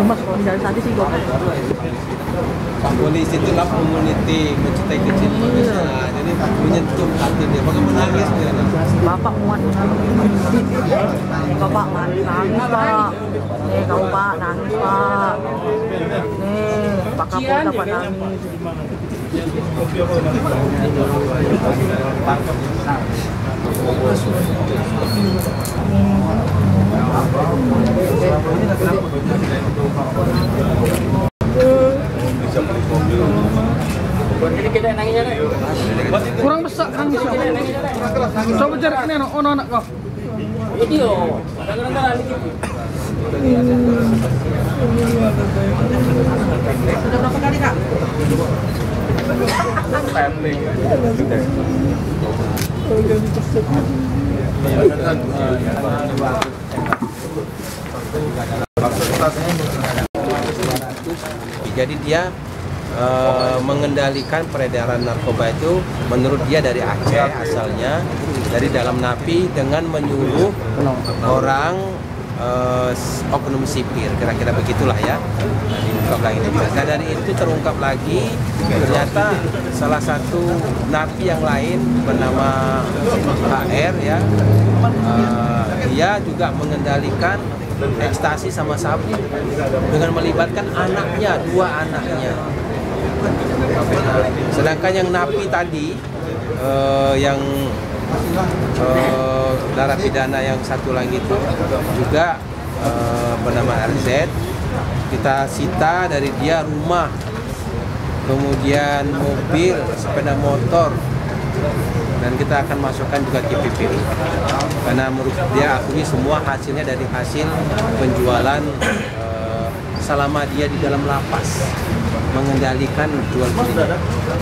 Mas tadi sih gue polisi itulah community mencintai kecil manusia, jadi menyentuh hati dia, bahkan menangis dia. Bapak muat Bapak nangis Pak, kamu Pak nangis Pak, Pak Kapolda Pak nangis. Kurang besar kan bisa. Coba cari ini anak kau. Ini loh, kadang-kadang dikit. Sudah berapa kali Kak? Jadi dia mengendalikan peredaran narkoba itu menurut dia dari Aceh asalnya, dari dalam napi dengan menyuruh orang oknum sipir, kira-kira begitulah ya. Diungkap lagi. Nah dari itu terungkap lagi ternyata salah satu napi yang lain bernama HR ya, dia juga mengendalikan ekstasi sama sabu dengan melibatkan anaknya, 2 anaknya. Sedangkan yang napi tadi yang narapidana yang satu lagi itu juga bernama RZ, kita sita dari dia rumah, kemudian mobil, sepeda motor, dan kita akan masukkan juga ke PPI karena menurut dia akui semua hasilnya dari hasil penjualan selama dia di dalam lapas mengendalikan jual beli.